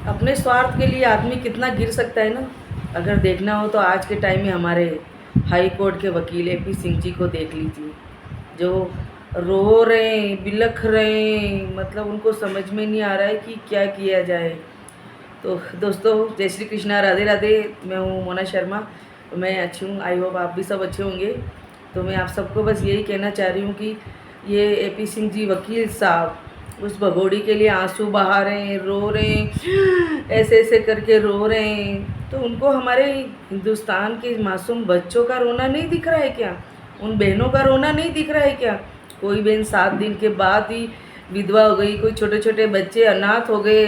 अपने स्वार्थ के लिए आदमी कितना गिर सकता है ना। अगर देखना हो तो आज के टाइम में हमारे हाई कोर्ट के वकील एपी सिंह जी को देख लीजिए, जो रो रहे हैं, बिलख रहे हैं, मतलब उनको समझ में नहीं आ रहा है कि क्या किया जाए। तो दोस्तों, जय श्री कृष्णा, राधे राधे। मैं हूँ मोना शर्मा, मैं अच्छी हूँ, आई होप आप भी सब अच्छे होंगे। तो मैं आप सबको बस यही कहना चाह रही हूँ कि ये एपी सिंह जी वकील साहब उस भगोड़ी के लिए आंसू बहा रहे हैं, रो रहे हैं, ऐसे ऐसे करके रो रहे हैं। तो उनको हमारे हिंदुस्तान के मासूम बच्चों का रोना नहीं दिख रहा है क्या? उन बहनों का रोना नहीं दिख रहा है क्या? कोई बहन 7 दिन के बाद ही विधवा हो गई, कोई छोटे छोटे बच्चे अनाथ हो गए,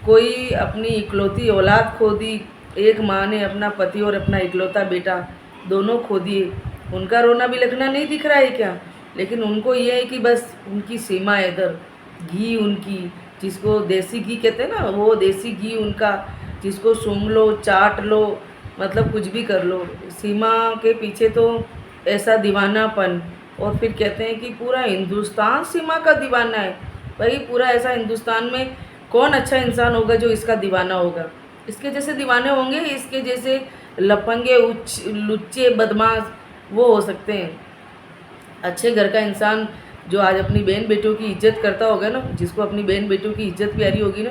कोई अपनी इकलौती औलाद खो दी। एक माँ ने अपना पति और अपना इकलौता बेटा दोनों खो दिए। उनका रोना बिलखना नहीं दिख रहा है क्या? लेकिन उनको ये है कि बस उनकी सीमा है इधर, घी उनकी, जिसको देसी घी कहते हैं ना, वो देसी घी उनका, जिसको सूंघ लो, चाट लो, मतलब कुछ भी कर लो। सीमा के पीछे तो ऐसा दीवानापन, और फिर कहते हैं कि पूरा हिंदुस्तान सीमा का दीवाना है। भाई, पूरा ऐसा हिंदुस्तान में कौन अच्छा इंसान होगा जो इसका दीवाना होगा? इसके जैसे दीवाने होंगे, इसके जैसे लफंगे लुच्चे बदमाश वो हो सकते हैं। अच्छे घर का इंसान जो आज अपनी बहन बेटियों की इज्जत करता होगा ना, जिसको अपनी बहन बेटियों की इज्जत प्यारी होगी ना,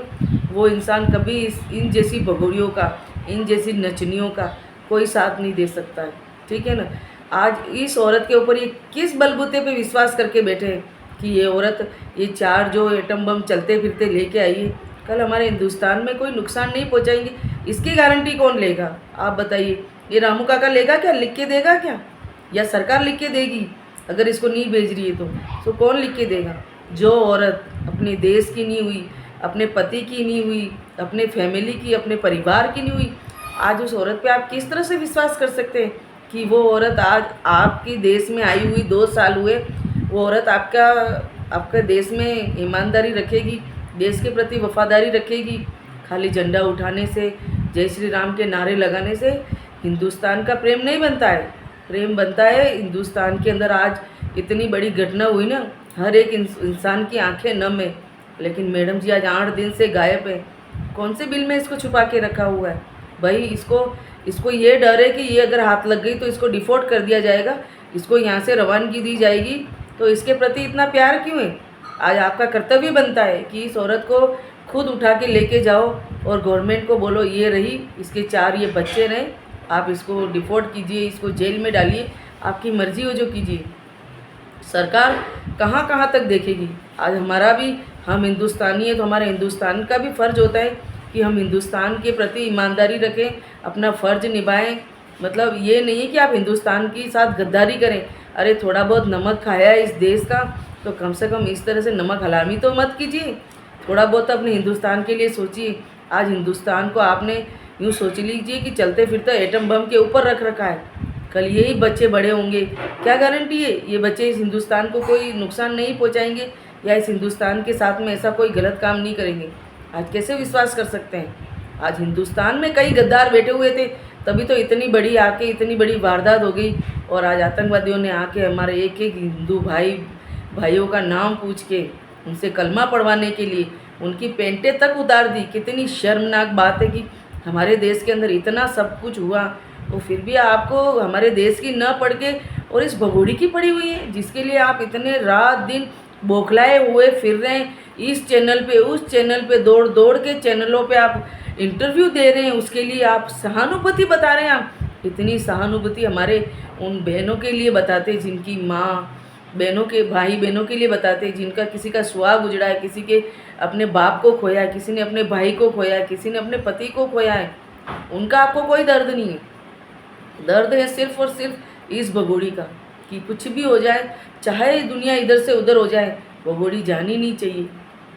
वो इंसान कभी इन जैसी भगोड़ियों का, इन जैसी नचनियों का कोई साथ नहीं दे सकता है। ठीक है ना? आज इस औरत के ऊपर ये किस बलबूते पे विश्वास करके बैठे हैं कि ये औरत, ये 4 जो एटम बम चलते फिरते लेके आई है, कल हमारे हिंदुस्तान में कोई नुकसान नहीं पहुंचाएंगे? इसकी गारंटी कौन लेगा? आप बताइए। ये रामू काका लेगा क्या? लिख के देगा क्या? या सरकार लिख के देगी? अगर इसको नहीं भेज रही है तो कौन लिख के देगा? जो औरत अपने देश की नहीं हुई, अपने पति की नहीं हुई, अपने फैमिली की, अपने परिवार की नहीं हुई, आज उस औरत पे आप किस तरह से विश्वास कर सकते हैं कि वो औरत आज आपके देश में आई हुई 2 साल हुए, वो औरत आपका देश में ईमानदारी रखेगी, देश के प्रति वफादारी रखेगी? खाली झंडा उठाने से, जय श्री राम के नारे लगाने से हिंदुस्तान का प्रेम नहीं बनता है। प्रेम बनता है हिंदुस्तान के अंदर। आज इतनी बड़ी घटना हुई ना, हर एक इंसान की आंखें नम है। लेकिन मैडम जी आज 8 दिन से गायब है। कौन से बिल में इसको छुपा के रखा हुआ है? भाई, इसको ये डर है कि ये अगर हाथ लग गई तो इसको डिफोर्ट कर दिया जाएगा, इसको यहाँ से रवानगी दी जाएगी। तो इसके प्रति इतना प्यार क्यों है? आज आपका कर्तव्य बनता है कि इस औरत को खुद उठा के लेके जाओ और गवर्नमेंट को बोलो, ये रही, इसके 4 ये बच्चे रहे, आप इसको डिफोर्ट कीजिए, इसको जेल में डालिए, आपकी मर्जी हो जो कीजिए। सरकार कहाँ कहाँ तक देखेगी? आज हमारा भी, हम हिंदुस्तानी हैं तो हमारे हिंदुस्तान का भी फ़र्ज होता है कि हम हिंदुस्तान के प्रति ईमानदारी रखें, अपना फ़र्ज निभाएं। मतलब ये नहीं है कि आप हिंदुस्तान के साथ गद्दारी करें। अरे, थोड़ा बहुत नमक खाया है इस देश का, तो कम से कम इस तरह से नमक हलामी तो मत कीजिए। थोड़ा बहुत अपने हिंदुस्तान के लिए सोचिए। आज हिंदुस्तान को आपने यूँ सोच लीजिए कि चलते फिरते एटम बम के ऊपर रख रखा है। कल यही बच्चे बड़े होंगे, क्या गारंटी है ये बच्चे इस हिंदुस्तान को कोई नुकसान नहीं पहुंचाएंगे, या इस हिंदुस्तान के साथ में ऐसा कोई गलत काम नहीं करेंगे? आज कैसे विश्वास कर सकते हैं? आज हिंदुस्तान में कई गद्दार बैठे हुए थे, तभी तो इतनी बड़ी वारदात हो गई। और आज आतंकवादियों ने आके हमारे एक एक हिंदू भाइयों का नाम पूछ के उनसे कलमा पढ़वाने के लिए उनकी पेंटें तक उतार दी। कितनी शर्मनाक बात है कि हमारे देश के अंदर इतना सब कुछ हुआ, तो फिर भी आपको हमारे देश की न पढ़ के और इस भगोड़ी की पड़ी हुई है, जिसके लिए आप इतने रात दिन बौखलाए हुए फिर रहे हैं। इस चैनल पे उस चैनल पे दौड़ दौड़ के चैनलों पे आप इंटरव्यू दे रहे हैं, उसके लिए आप सहानुभूति बता रहे हैं। आप इतनी सहानुभूति हमारे उन बहनों के लिए बताते, जिनकी माँ बहनों के भाई बहनों के लिए बताते, जिनका किसी का सुहाग उजड़ा है, किसी के अपने बाप को खोया है, किसी ने अपने भाई को खोया है, किसी ने अपने पति को खोया है। उनका आपको कोई दर्द नहीं है। दर्द है सिर्फ और सिर्फ इस भगोड़ी का कि कुछ भी हो जाए, चाहे दुनिया इधर से उधर हो जाए, भगोड़ी जानी नहीं चाहिए।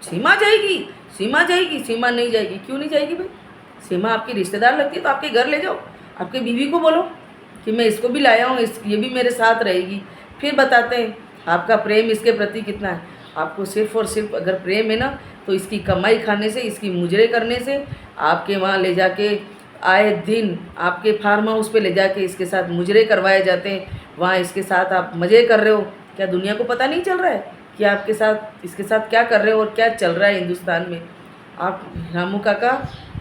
सीमा जाएगी, सीमा जाएगी, सीमा नहीं जाएगी। क्यों नहीं जाएगी भाई? सीमा आपकी रिश्तेदार लगती है तो आपके घर ले जाओ, आपके बीवी को बोलो कि मैं इसको भी लाया हूँ, ये भी मेरे साथ रहेगी। फिर बताते हैं आपका प्रेम इसके प्रति कितना है। आपको सिर्फ और सिर्फ अगर प्रेम है ना, तो इसकी कमाई खाने से, इसकी मुजरे करने से, आपके वहाँ ले जाके आए दिन आपके फार्म हाउस पे ले जाके इसके साथ मुजरे करवाए जाते हैं, वहाँ इसके साथ आप मज़े कर रहे हो। क्या दुनिया को पता नहीं चल रहा है कि आपके साथ इसके साथ क्या कर रहे हो और क्या चल रहा है हिंदुस्तान में? आप रामू काका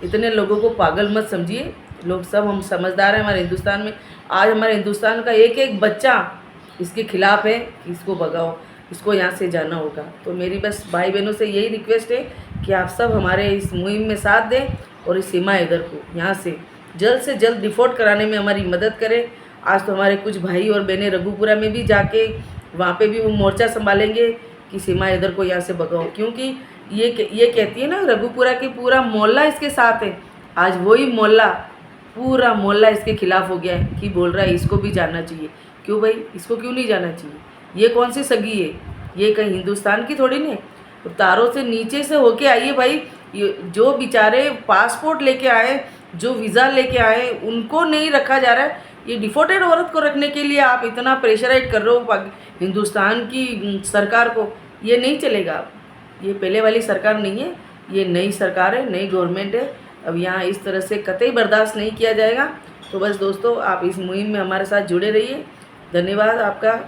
इतने लोगों को पागल मत समझिए। लोग सब हम समझदार हैं हमारे हिंदुस्तान में। आज हमारे हिंदुस्तान का एक एक बच्चा इसके खिलाफ़ है कि इसको भगाओ, इसको यहाँ से जाना होगा। तो मेरी बस भाई बहनों से यही रिक्वेस्ट है कि आप सब हमारे इस मुहिम में साथ दें और इस सीमा हैदर को यहाँ से जल्द डिफोर्ट कराने में हमारी मदद करें। आज तो हमारे कुछ भाई और बहनें रघुपुरा में भी जाके वहाँ पे भी वो मोर्चा संभालेंगे कि सीमा हैदर को यहाँ से भगाओ, क्योंकि ये कहती है ना, रघुपुरा की पूरा मोहल्ला इसके साथ है। आज वही मोहल्ला, पूरा मोहल्ला इसके खिलाफ़ हो गया है कि बोल रहा है इसको भी जाना चाहिए। क्यों भाई, इसको क्यों नहीं जाना चाहिए? ये कौन सी सगी है? ये कहीं हिंदुस्तान की थोड़ी नहीं। तो तारों से नीचे से होके आइए भाई। जो बेचारे पासपोर्ट लेके आए, जो वीज़ा लेके आए, उनको नहीं रखा जा रहा है। ये डिफोर्टेड औरत को रखने के लिए आप इतना प्रेशराइज कर रहे हो हिंदुस्तान की सरकार को। ये नहीं चलेगा। ये पहले वाली सरकार नहीं है, ये नई सरकार है, नई गवर्नमेंट है। अब यहाँ इस तरह से कतई बर्दाश्त नहीं किया जाएगा। तो बस दोस्तों, आप इस मुहिम में हमारे साथ जुड़े रहिए। धन्यवाद आपका।